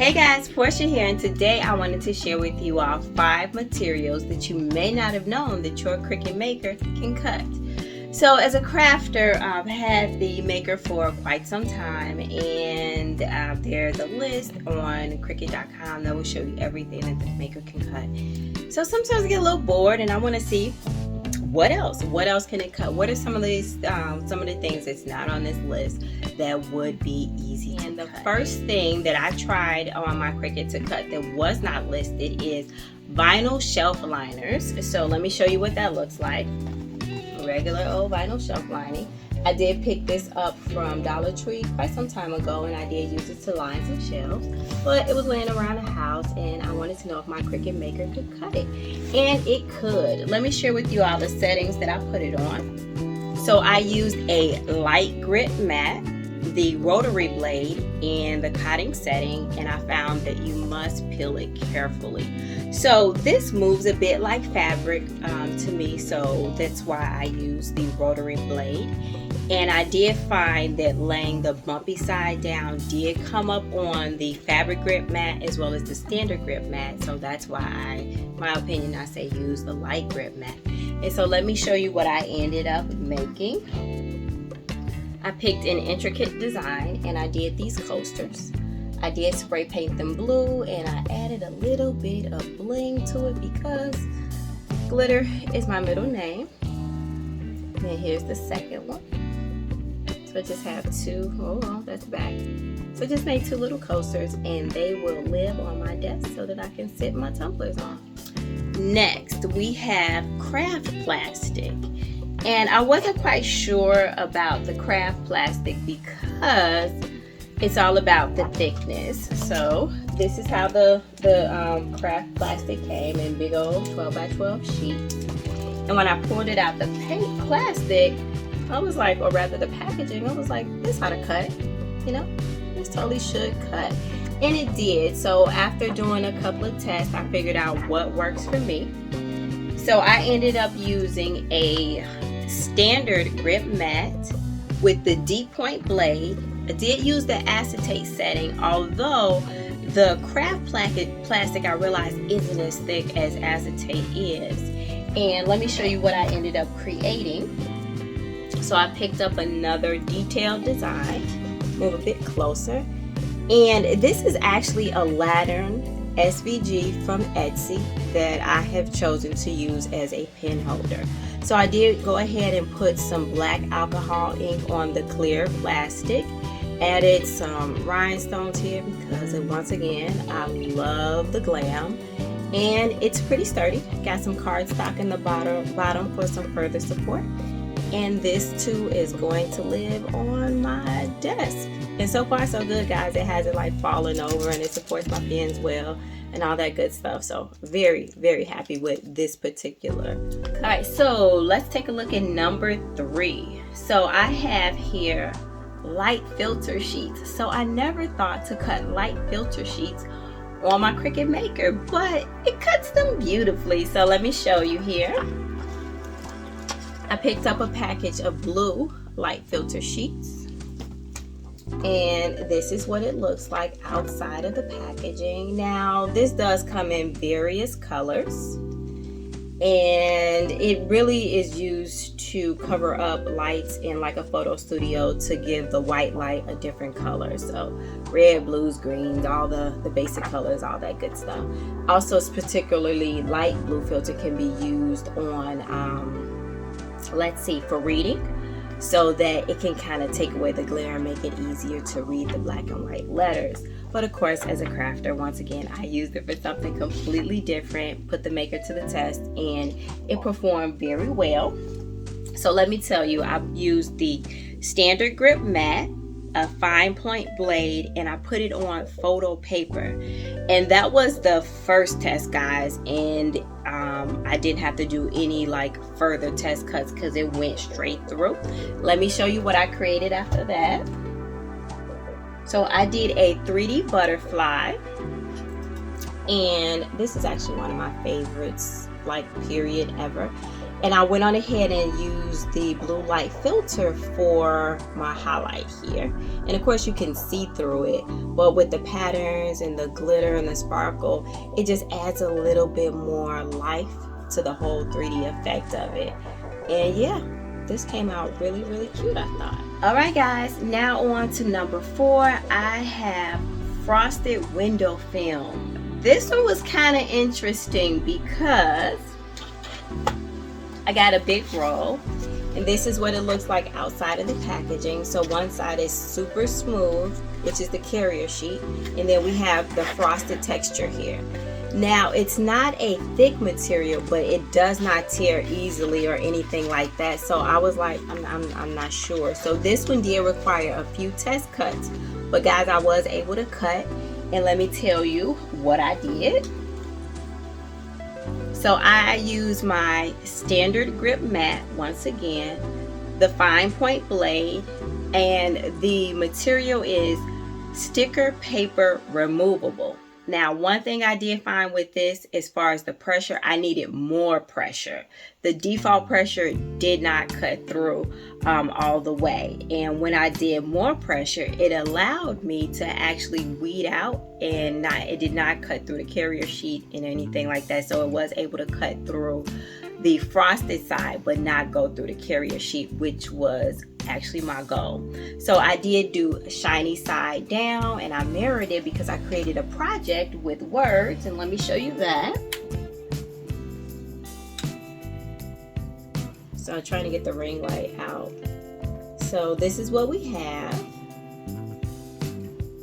Hey guys, Portia here, and today I wanted to share with you all 5 materials that you may not have known that your Cricut Maker can cut. So as a crafter, I've had the Maker for quite some time, and there's a list on Cricut.com that will show you everything that the Maker can cut. So sometimes I get a little bored and I want to see what else can it cut? What are some of these some of the things that's not on this list that would be easy to cut? And the first thing that I tried on my Cricut to cut that was not listed is vinyl shelf liners. So let me show you what that looks like. Regular old vinyl shelf lining. I did pick this up from Dollar Tree quite some time ago, and I did use it to line some shelves, but it was laying around the house and I wanted to know if my Cricut Maker could cut it, and it could. Let me share with you all the settings that I put it on. So I used a light grit mat, the rotary blade, and the cutting setting, and I found that you must peel it carefully. So this moves a bit like fabric to me, so that's why I use the rotary blade. And I did find that laying the bumpy side down did come up on the fabric grip mat as well as the standard grip mat, so that's why my opinion, I say use the light grip mat. And so let me show you what I ended up making. I picked an intricate design and I did these coasters. I did spray paint them blue, and I added a little bit of bling to it because glitter is my middle name. And here's the second one. So I just have 2, oh, that's back. So I just made 2 little coasters, and they will live on my desk so that I can sit my tumblers on. Next, we have craft plastic. And I wasn't quite sure about the craft plastic because it's all about the thickness. So this is how the craft plastic came in big old 12 by 12 sheets. And when I pulled it out the plastic, I was like, or rather the packaging, I was like, this ought to cut, you know, this totally should cut. And it did. So after doing a couple of tests, I figured out what works for me. So I ended up using a standard grip mat with the deep point blade. I did use the acetate setting, although the craft plastic I realized isn't as thick as acetate is. And let me show you what I ended up creating. So I picked up another detailed design, move a bit closer, and this is actually a lantern SVG from Etsy that I have chosen to use as a pen holder. So I did go ahead and put some black alcohol ink on the clear plastic, added some rhinestones here because once again I love the glam, and it's pretty sturdy. Got some cardstock in the bottom for some further support. And this too is going to live on my desk. And so far so good, guys. It hasn't like fallen over, and it supports my pens well and all that good stuff. So very, very happy with this particular. All right, so let's take a look at number 3. So I have here light filter sheets. So I never thought to cut light filter sheets on my Cricut Maker, but it cuts them beautifully. So let me show you here. I picked up a package of blue light filter sheets, and this is what it looks like outside of the packaging. Now this does come in various colors, and it really is used to cover up lights in like a photo studio to give the white light a different color. So red, blues, greens, all the basic colors, all that good stuff. Also, particularly light blue filter can be used on let's see, for reading, so that it can kind of take away the glare and make it easier to read the black and white letters. But of course, as a crafter, once again, I used it for something completely different, put the Maker to the test, and it performed very well. So let me tell you, I used the standard grip mat, a fine point blade, and I put it on photo paper. And that was the first test, guys, and I didn't have to do any like further test cuts because it went straight through. Let me show you what I created after that. So I did a 3D butterfly, and this is actually one of my favorites, like period, ever. And I went on ahead and used the blue light filter for my highlight here. And of course you can see through it, but with the patterns and the glitter and the sparkle, it just adds a little bit more life to the whole 3D effect of it. And yeah, this came out really, really cute, I thought. All right guys, now on to number 4. I have frosted window film. This one was kind of interesting because I got a big roll, and this is what it looks like outside of the packaging. So one side is super smooth, which is the carrier sheet, and then we have the frosted texture here. Now it's not a thick material, but it does not tear easily or anything like that. So I was like, I'm not sure. So this one did require a few test cuts, but guys, I was able to cut, and let me tell you what I did. So I use my standard grip mat once again, the fine point blade, and the material is sticker paper removable. Now, one thing I did find with this, as far as the pressure, I needed more pressure. The default pressure did not cut through all the way. And when I did more pressure, it allowed me to actually weed out, and it did not cut through the carrier sheet and anything like that. So it was able to cut through the frosted side, but not go through the carrier sheet, which was actually my goal. So I did do shiny side down, and I mirrored it because I created a project with words, and let me show you that. So I'm trying to get the ring light out. So this is what we have.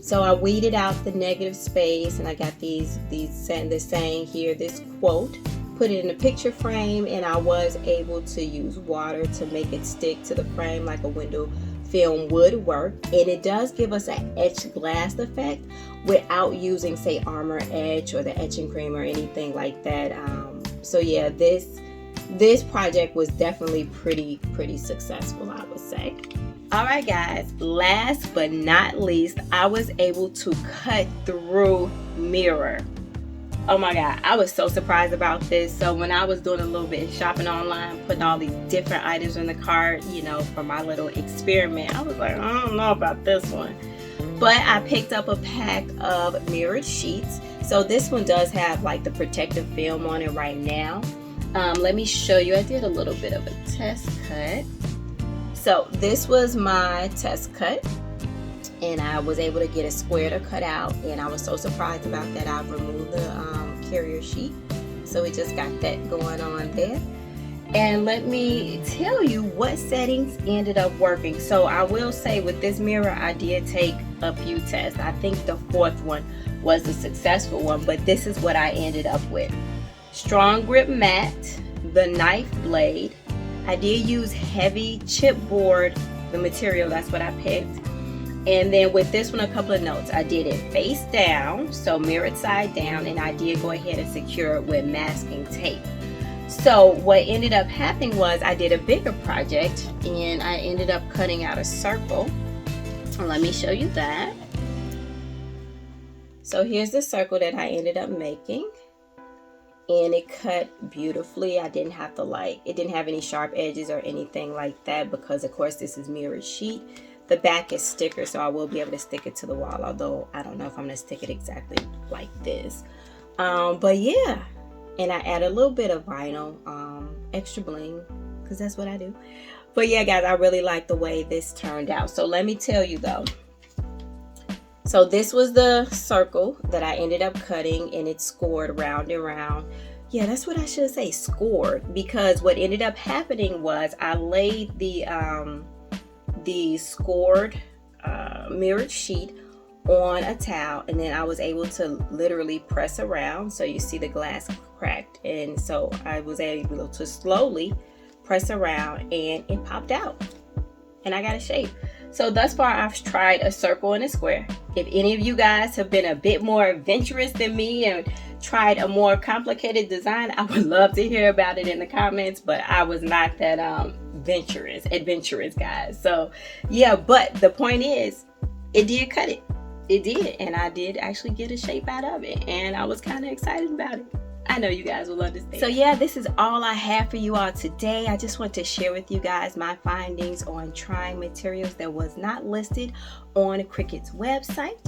So I weeded out the negative space, and I got this saying here, this quote, put it in a picture frame, and I was able to use water to make it stick to the frame like a window film would work. And it does give us an etched glass effect without using, say, Armor Etch or the etching cream or anything like that. So yeah, this project was definitely pretty successful, I would say. All right guys, last but not least, I was able to cut through mirror. Oh my God, I was so surprised about this. So when I was doing a little bit of shopping online, putting all these different items in the cart, you know, for my little experiment, I was like, I don't know about this one. But I picked up a pack of mirrored sheets. So this one does have like the protective film on it right now. Let me show you. I did a little bit of a test cut. So this was my test cut, and I was able to get a square to cut out, and I was so surprised about that. I've removed the carrier sheet, so it just got that going on there. And let me tell you what settings ended up working. So I will say with this mirror, I did take a few tests. I think the 4th one was the successful one, but this is what I ended up with. Strong grip mat, the knife blade. I did use heavy chipboard, the material, that's what I picked. And then with this one, a couple of notes. I did it face down, so mirrored side down, and I did go ahead and secure it with masking tape. So what ended up happening was I did a bigger project, and I ended up cutting out a circle. Let me show you that. So here's the circle that I ended up making, and it cut beautifully. I didn't have to it didn't have any sharp edges or anything like that, because of course this is mirrored sheet. The back is sticker, so I will be able to stick it to the wall, although I don't know if I'm going to stick it exactly like this. But yeah, and I add a little bit of vinyl, extra bling, because that's what I do. But yeah, guys, I really like the way this turned out. So let me tell you though. So this was the circle that I ended up cutting, and it scored round and round. Yeah, that's what I should say, scored, because what ended up happening was I laid the scored mirrored sheet on a towel, and then I was able to literally press around, so you see the glass cracked, and so I was able to slowly press around, and it popped out, and I got a shape. So thus far I've tried a circle and a square. If any of you guys have been a bit more adventurous than me and tried a more complicated design, I would love to hear about it in the comments, but I was not that adventurous guys. So yeah, but the point is, it did cut it did, and I did actually get a shape out of it, and I was kind of excited about it. I know you guys will understand. So yeah, this is all I have for you all today. I just want to share with you guys my findings on trying materials that was not listed on Cricut's website.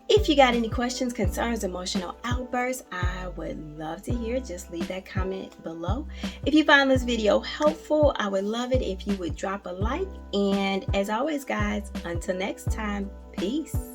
If you got any questions, concerns, emotional outbursts, I would love to hear. Just leave that comment below. If you find this video helpful, I would love it if you would drop a like. And as always, guys, until next time, peace.